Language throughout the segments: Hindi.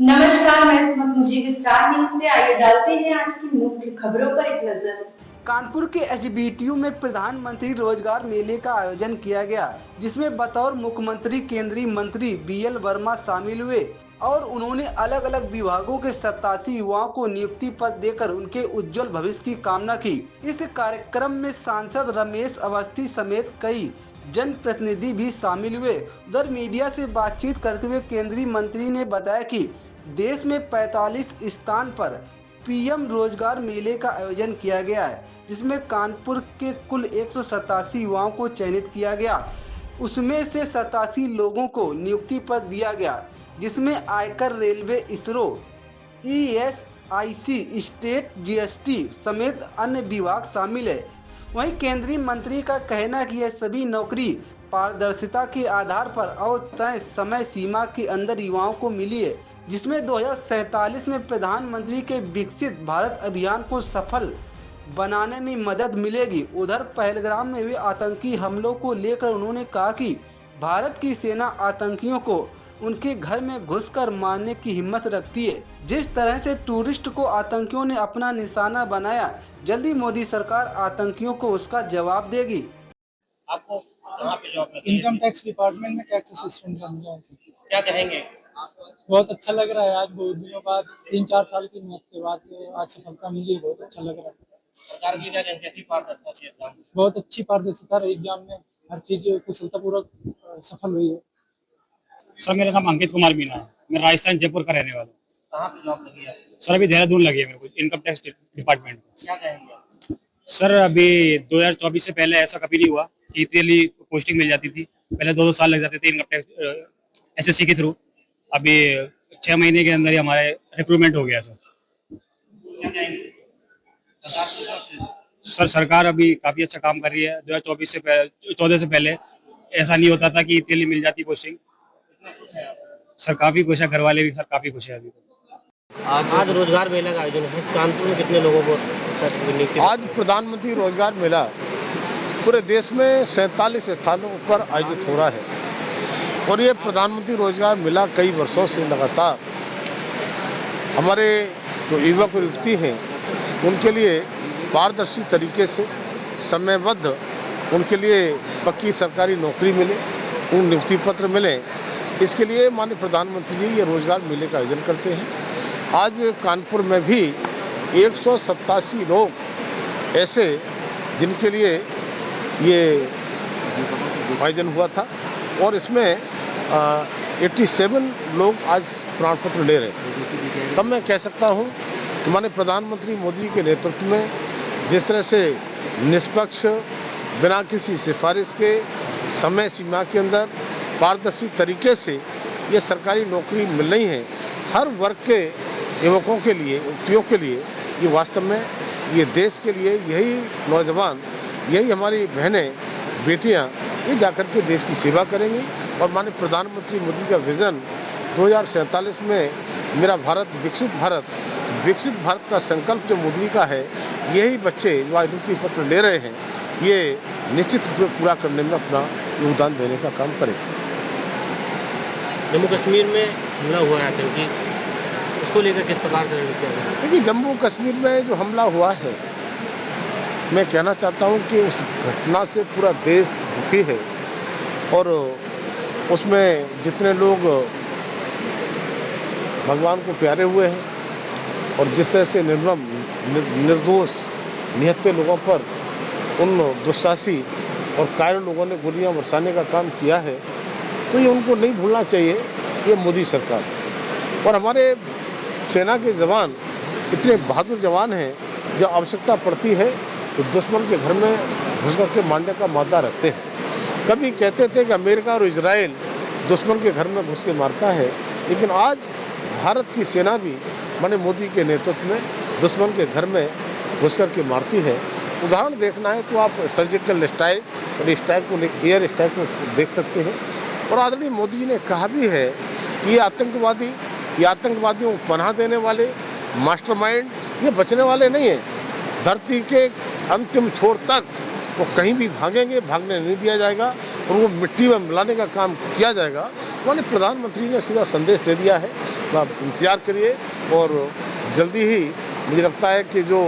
नमस्कार, मैं सुमन मुझे स्टार न्यूज से। आइए डालते हैं आज की मुख्य खबरों पर एक नजर। कानपुर के एचबीटीयू में प्रधानमंत्री रोजगार मेले का आयोजन किया गया, जिसमें बतौर मुख्यमंत्री केंद्रीय मंत्री बीएल वर्मा शामिल हुए और उन्होंने अलग अलग विभागों के 87 युवाओं को नियुक्ति पत्र देकर उनके उज्जवल भविष्य की कामना की। इस कार्यक्रम में सांसद रमेश अवस्थी समेत कई जनप्रतिनिधि भी शामिल हुए। उधर मीडिया से बातचीत करते हुए केंद्रीय मंत्री ने बताया कि देश में 45 स्थान पर पीएम रोजगार मेले का आयोजन किया गया है, जिसमें कानपुर के कुल 187 युवाओं को चयनित किया गया। उसमें से 87 लोगों को नियुक्ति पत्र दिया गया, जिसमें आयकर, railway, ISRO, ESIC, state GST समेत अन्य विभाग शामिल है। वहीं केंद्रीय मंत्री का कहना है कि यह सभी नौकरी पारदर्शिता के आधार पर और तय समय सीमा के अंदर युवाओं को मिली है, जिसमें 2047 में प्रधानमंत्री के विकसित भारत अभियान को सफल बनाने में मदद मिलेगी। उधर पहलगाम में हुए आतंकी हमलों को लेकर उन्होंने कहा कि भारत की सेना आतंकियों को उनके घर में घुसकर मारने की हिम्मत रखती है। जिस तरह से टूरिस्ट को आतंकियों ने अपना निशाना बनाया, जल्दी मोदी सरकार आतंकियों को उसका जवाब देगी। आपको कहाँ पे जॉब लगी है? इनकम टैक्स डिपार्टमेंट में टैक्स असिस्टेंट का मिला है। क्या कहेंगे? बहुत अच्छा लग रहा है। आज बहुत दिनों बाद 3-4 साल की मेहनत के बाद आज सफलता मिली, बहुत अच्छा लग रहा है। सरकार की कैसी पारदर्शिता थी एग्जाम? बहुत अच्छी पारदर्शिता रही एग्जाम में, हर चीज कुशलतापूर्वक सफल हुई है। सर मेरा नाम अंकित कुमार मीना है, मैं राजस्थान जयपुर का रहने वाला हूँ। कहाँ पे जॉब लगी है? सर अभी देहरादून लगी है मेरे को, इनकम टैक्स डिपार्टमेंट में। क्या कहेंगे? सर अभी 2024 से पहले ऐसा कभी नहीं हुआ कि इतनी जल्दी पोस्टिंग मिल जाती थी। पहले 2-2 साल लग जाते थे इनकम टैक्स एसएससी के थ्रू। अभी 6 महीने के अंदर ही हमारे रिक्रूटमेंट हो गया सर। क्या कहेंगे? सर सरकार अभी काफी अच्छा काम कर रही है। 2024 से 14 से पहले ऐसा नहीं होता था कि इतनी जल्दी मिल जाती पोस्टिंग। सर काफी खुश है, घर वाले भी सर काफी खुश है। अभी आज रोजगार मेला का आयोजन है कानपुर में, कितने लोगों को? आज प्रधानमंत्री रोजगार मेला पूरे देश में 47 स्थानों पर आयोजित हो रहा है और ये प्रधानमंत्री रोजगार मेला कई वर्षों से लगातार हमारे जो युवक और युवती हैं उनके लिए पारदर्शी तरीके से समयबद्ध उनके लिए पक्की सरकारी नौकरी मिले, उन नियुक्ति पत्र मिले, इसके लिए माननीय प्रधानमंत्री जी ये रोजगार मेले का आयोजन करते हैं। आज कानपुर में भी 187 लोग ऐसे जिनके लिए ये आयोजन हुआ था और इसमें 87 लोग आज प्रमाण पत्र ले रहे थे। तब मैं कह सकता हूँ कि माननीय प्रधानमंत्री मोदी के नेतृत्व में जिस तरह से निष्पक्ष, बिना किसी सिफारिश के, समय सीमा के अंदर पारदर्शी तरीके से ये सरकारी नौकरी मिल रही है हर वर्ग के युवकों के लिए, युवतियों के लिए, ये वास्तव में ये देश के लिए यही नौजवान, यही हमारी बहनें, बेटियां ये जाकर के देश की सेवा करेंगी। और माननीय प्रधानमंत्री मोदी का विज़न 2047 में मेरा भारत, विकसित भारत का संकल्प जो मोदी का है, यही बच्चे जो नियुक्ति पत्र ले रहे हैं ये निश्चित रूप से पूरा करने में अपना योगदान देने का काम करेंगे। जम्मू कश्मीर में हमला हुआ है आतंकी, उसको लेकर किस प्रकार से रणनीति है? देखिए, जम्मू कश्मीर में जो हमला हुआ है, मैं कहना चाहता हूं कि उस घटना से पूरा देश दुखी है और उसमें जितने लोग भगवान को प्यारे हुए हैं और जिस तरह से निर्मम, निर्दोष, निहत्थे लोगों पर उन दुस्साहसी और कायर लोगों ने गोलियां बरसाने का काम किया है, तो ये उनको नहीं भूलना चाहिए। ये मोदी सरकार और हमारे सेना के जवान इतने बहादुर जवान हैं, जब आवश्यकता पड़ती है तो दुश्मन के घर में घुस करके मारने का मादा रखते हैं। कभी कहते थे कि अमेरिका और इजराइल दुश्मन के घर में घुस के मारता है, लेकिन आज भारत की सेना भी माननीय मोदी के नेतृत्व में दुश्मन के घर में घुस करके मारती है। उदाहरण देखना है तो आप सर्जिकल स्ट्राइक और स्ट्राइक को एयर स्ट्राइक को देख सकते हैं। और आदरणीय मोदी जी ने कहा भी है कि ये आतंकवादियों को पनाह देने वाले मास्टरमाइंड ये बचने वाले नहीं हैं। धरती के अंतिम छोर तक वो कहीं भी भागेंगे, भागने नहीं दिया जाएगा, उनको मिट्टी में मिलाने का काम किया जाएगा। माननीय प्रधानमंत्री ने सीधा संदेश दे दिया है, आप इंतजार करिए और जल्दी ही मुझे लगता है कि जो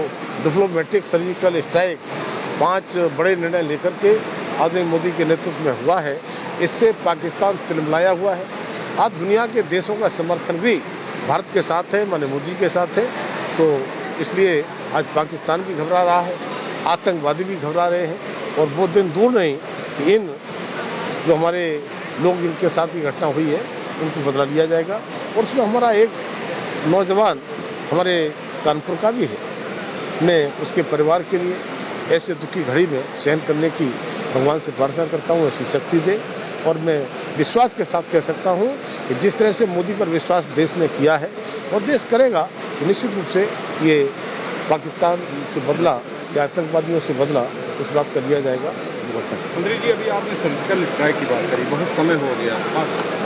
डिप्लोमेटिक सर्जिकल स्ट्राइक 5 बड़े निर्णय लेकर के आदरणीय मोदी के नेतृत्व में हुआ है, इससे पाकिस्तान तिलमिलाया हुआ है। आज दुनिया के देशों का समर्थन भी भारत के साथ है, माननीय मोदी के साथ है, तो इसलिए आज पाकिस्तान भी घबरा रहा है, आतंकवादी भी घबरा रहे हैं और वो दिन दूर नहीं कि इन जो हमारे लोग जिनके साथ ये घटना हुई है उनको बदला लिया जाएगा। और उसमें हमारा एक नौजवान हमारे कानपुर का भी है। मैं उसके परिवार के लिए ऐसे दुखी घड़ी में सहन करने की भगवान से प्रार्थना करता हूँ, ऐसी शक्ति दे। और मैं विश्वास के साथ कह सकता हूँ कि जिस तरह से मोदी पर विश्वास देश ने किया है और देश करेगा, तो निश्चित रूप से ये पाकिस्तान से बदला या आतंकवादियों से बदला, इस बात का लिया जाएगा। मंत्री जी, अभी आपने सर्जिकल स्ट्राइक की बात करी, बहुत समय हो गया,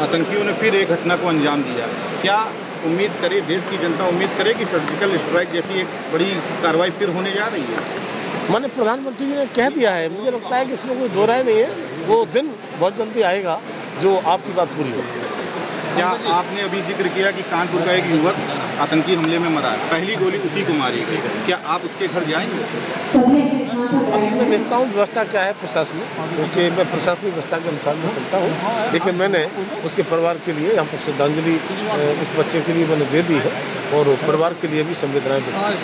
आतंकियों ने फिर एक घटना को अंजाम दिया। क्या उम्मीद करे, देश की जनता उम्मीद करे कि सर्जिकल स्ट्राइक जैसी एक बड़ी कार्रवाई फिर होने जा रही है? माननीय प्रधानमंत्री जी ने कह दिया है, मुझे लगता है कि इसमें कोई दो राय नहीं है। वो दिन बहुत जल्दी आएगा जो आपकी बात पूरी होगी। क्या आपने अभी जिक्र किया कि कानपुर का एक युवक आतंकी हमले में मरा, पहली गोली उसी को मारी गई, क्या आप उसके घर जाएंगे? अभी मैं देखता हूँ व्यवस्था क्या है प्रशासनिक, क्योंकि मैं प्रशासनिक व्यवस्था के अनुसार में चलता हूँ। लेकिन मैंने उसके परिवार के लिए यहाँ पर श्रद्धांजलि उस बच्चे के लिए मैंने दे दी है और परिवार के लिए भी संवेदनाएं व्यक्त की।